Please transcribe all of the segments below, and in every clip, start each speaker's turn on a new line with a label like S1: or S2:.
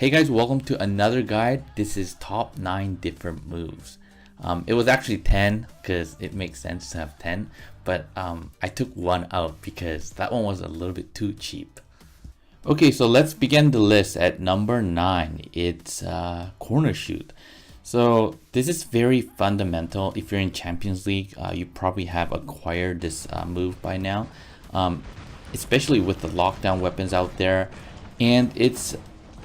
S1: Hey guys, welcome to another guide. This is top 9 different moves. It was actually 10 because it makes sense to have 10, but I took one out because that one was a little bit too cheap. Okay, so let's begin the list at number 9. It's corner shoot. So this is very fundamental. If you're in Champions League, you probably have acquired this move by now, especially with the lockdown weapons out there, and it's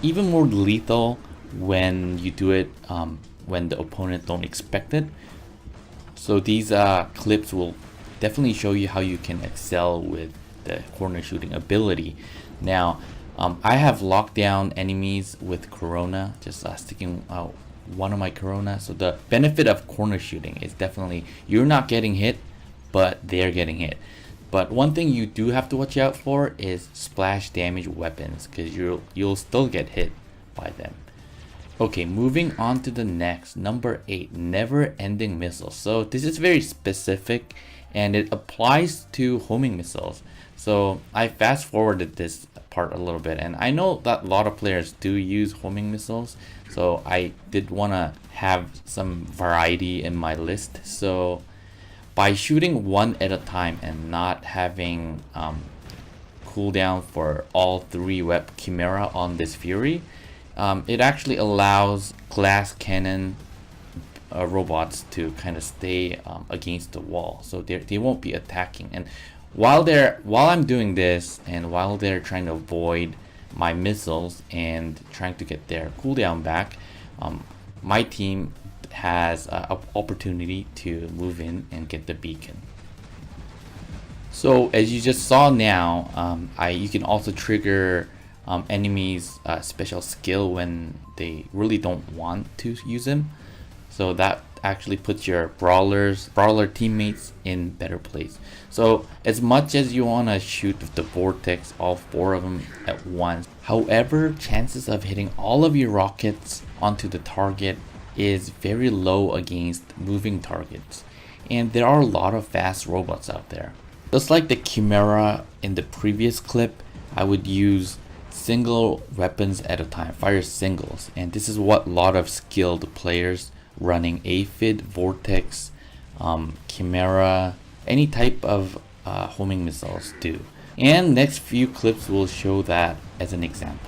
S1: even more lethal when you do it when the opponent don't expect it. So these clips will definitely show you how you can excel with the corner shooting ability. Now I have locked down enemies with Corona, just sticking out one of my Corona. So the benefit of corner shooting is definitely you're not getting hit, but they're getting hit. But one thing you do have to watch out for is splash damage weapons, because you'll still get hit by them. Okay, moving on to the next, number 8, never ending missiles. So this is very specific and it applies to homing missiles. So I fast forwarded this part a little bit, and I know that a lot of players do use homing missiles, so I did want to have some variety in my list. So by shooting one at a time and not having cooldown for all 3 web Chimera on this Fury, it actually allows glass cannon robots to kind of stay against the wall, so they won't be attacking. And while I'm doing this, and while they're trying to avoid my missiles and trying to get their cooldown back, my team has an opportunity to move in and get the beacon. So as you just saw now, you can also trigger enemies special skill when they really don't want to use them. So that actually puts your brawler teammates in better place. So as much as you want to shoot with the vortex, all 4 of them at once, however, chances of hitting all of your rockets onto the target is very low against moving targets, and there are a lot of fast robots out there. Just like the Chimera in the previous clip, I would use single weapons at a time, fire singles, and this is what a lot of skilled players running Aphid, Vortex, Chimera, any type of homing missiles do. And next few clips will show that as an example.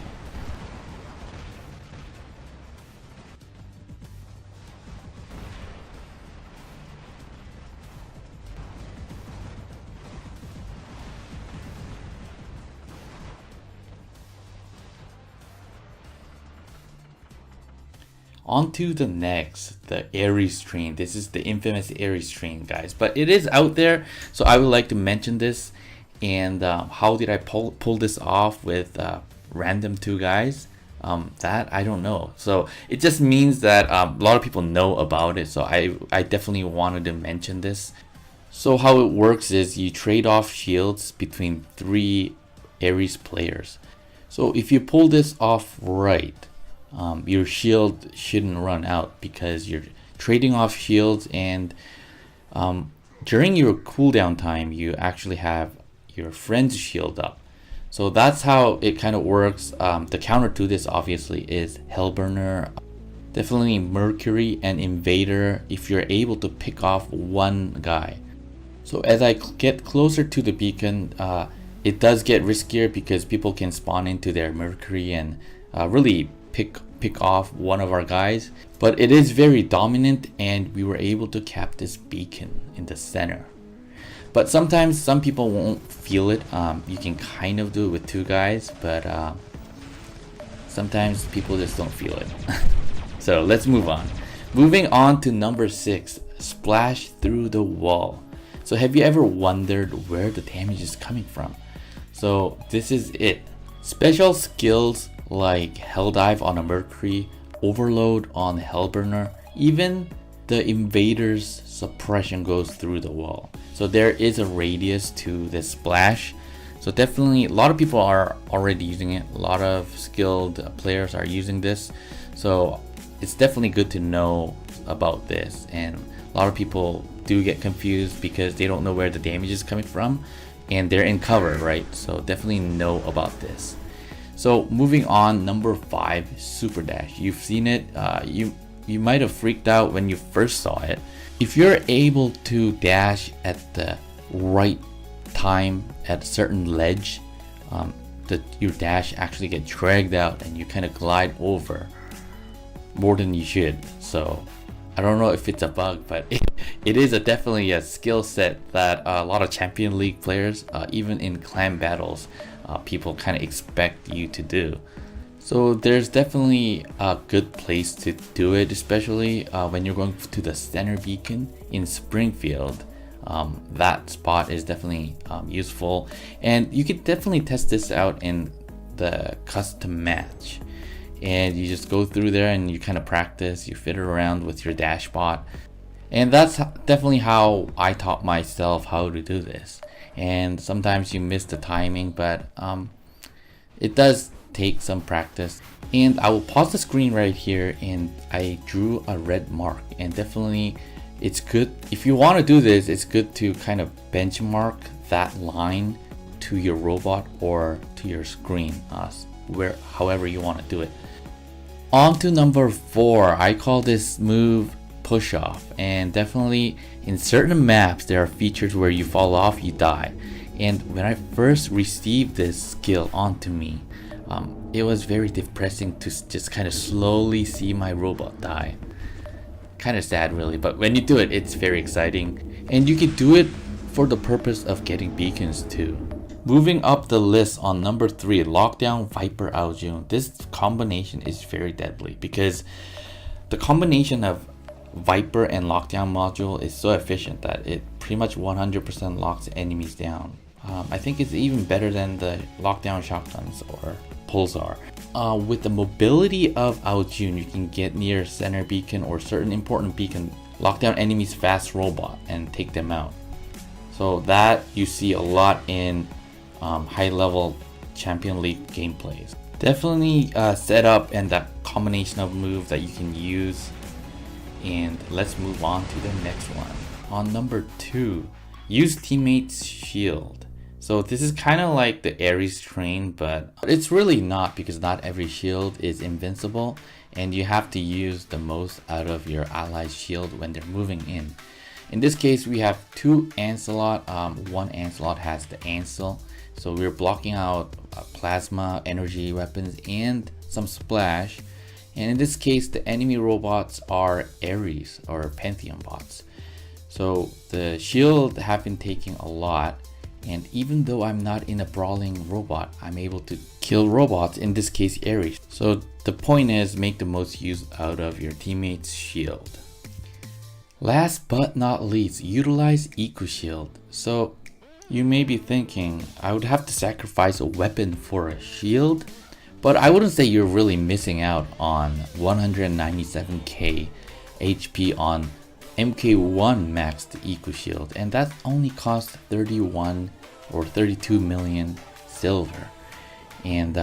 S1: On to the next, the Ares train. This is the infamous Ares train, guys, but it is out there, so I would like to mention this. And how did I pull this off with random 2 guys? That I don't know. So it just means that a lot of people know about it, so I definitely wanted to mention this. So how it works is you trade off shields between 3 Ares players. So if you pull this off right, your shield shouldn't run out because you're trading off shields, and during your cooldown time you actually have your friend's shield up. So that's how it kind of works. The counter to this obviously is Hellburner, definitely Mercury and Invader if you're able to pick off one guy. So as I get closer to the beacon, it does get riskier because people can spawn into their Mercury and really pick off one of our guys, but it is very dominant, and we were able to cap this beacon in the center. But sometimes some people won't feel it. You can kind of do it with 2 guys, but sometimes people just don't feel it. So let's move on. Moving on to number 6, splash through the wall. So have you ever wondered where the damage is coming from? So this is it. Special skills like Hell Dive on a Mercury, Overload on Hellburner, even the Invader's suppression goes through the wall. So there is a radius to this splash. So definitely a lot of people are already using it. A lot of skilled players are using this. So it's definitely good to know about this. And a lot of people do get confused because they don't know where the damage is coming from, and they're in cover, right? So definitely know about this. So moving on, number 5, super dash. You've seen it. You might have freaked out when you first saw it. If you're able to dash at the right time at a certain ledge, your dash actually get dragged out and you kind of glide over more than you should. So I don't know if it's a bug, but it is definitely a skill set that a lot of Champion League players, even in clan battles, people kind of expect you to do. So there's definitely a good place to do it, especially when you're going to the center beacon in Springfield. That spot is definitely useful, and you could definitely test this out in the custom match. And you just go through there and you kind of practice, you fit it around with your dash bot. And that's definitely how I taught myself how to do this. And sometimes you miss the timing, but it does take some practice. And I will pause the screen right here, and I drew a red mark. And definitely it's good, if you want to do this, it's good to kind of benchmark that line to your robot or to your screen, however you want to do it. On to number 4, I call this move push off, and definitely in certain maps there are features where you fall off, you die. And when I first received this skill onto me, it was very depressing to just kind of slowly see my robot die. Kind of sad really, but when you do it, it's very exciting, and you can do it for the purpose of getting beacons too. Moving up the list on number 3, Lockdown Viper Aljun. This combination is very deadly because the combination of Viper and Lockdown module is so efficient that it pretty much 100% locks enemies down. I think it's even better than the Lockdown shotguns or Pulsar. With the mobility of Aljun, you can get near center beacon or certain important beacon, lock down enemies fast robot and take them out. So that you see a lot in high level Champion League gameplays. Definitely set up and that combination of moves that you can use. And let's move on to the next one. On number 2, use teammates shield. So this is kind of like the Ares train, but it's really not, because not every shield is invincible and you have to use the most out of your allies' shield when they're moving in. In this case, we have 2 Ancelot. One Ancelot has the Ancel, so we're blocking out plasma, energy weapons, and some splash. And in this case, the enemy robots are Ares or Pantheon bots. So the shield have been taking a lot. And even though I'm not in a brawling robot, I'm able to kill robots, in this case Ares. So the point is, make the most use out of your teammate's shield. Last but not least, utilize Eco Shield. So you may be thinking, I would have to sacrifice a weapon for a shield, but I wouldn't say you're really missing out on 197k HP on MK1 maxed Eco Shield, and that only costs 31 or 32 million silver. And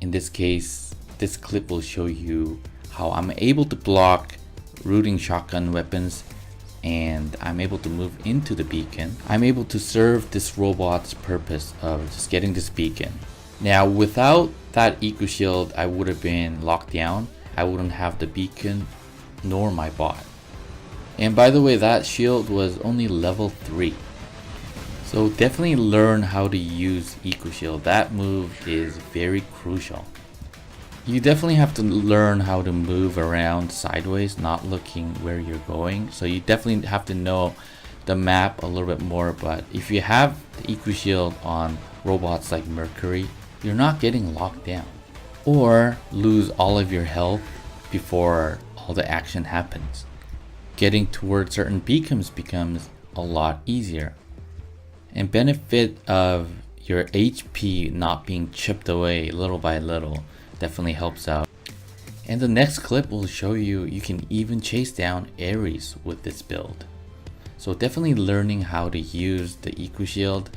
S1: in this case, this clip will show you how I'm able to block rooting shotgun weapons, and I'm able to move into the beacon. I'm able to serve this robot's purpose of just getting this beacon. Now without that Eco Shield, I would have been locked down. I wouldn't have the beacon nor my bot. And by the way, that shield was only level 3. So definitely learn how to use Eco Shield. That move is very crucial. You definitely have to learn how to move around sideways, not looking where you're going. So you definitely have to know the map a little bit more. But if you have the Eco Shield on robots like Mercury, you're not getting locked down or lose all of your health before all the action happens. Getting towards certain beacons becomes a lot easier. And benefit of your HP not being chipped away little by little definitely helps out. And the next clip will show you can even chase down Ares with this build. So definitely learning how to use the Eco Shield,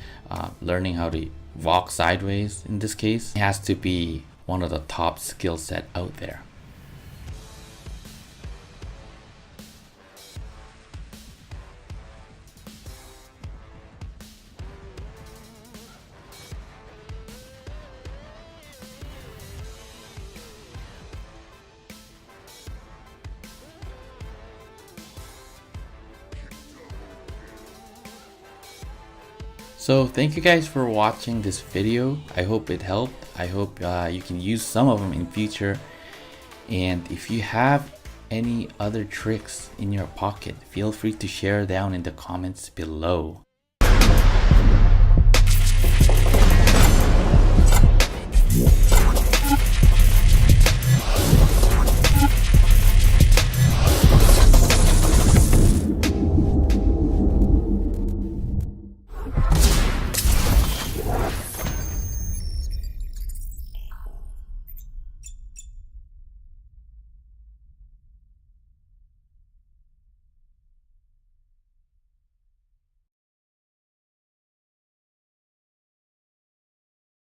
S1: learning how to walk sideways in this case, has to be one of the top skill set out there. So thank you guys for watching this video. I hope it helped. I hope you can use some of them in future. And if you have any other tricks in your pocket, feel free to share down in the comments below.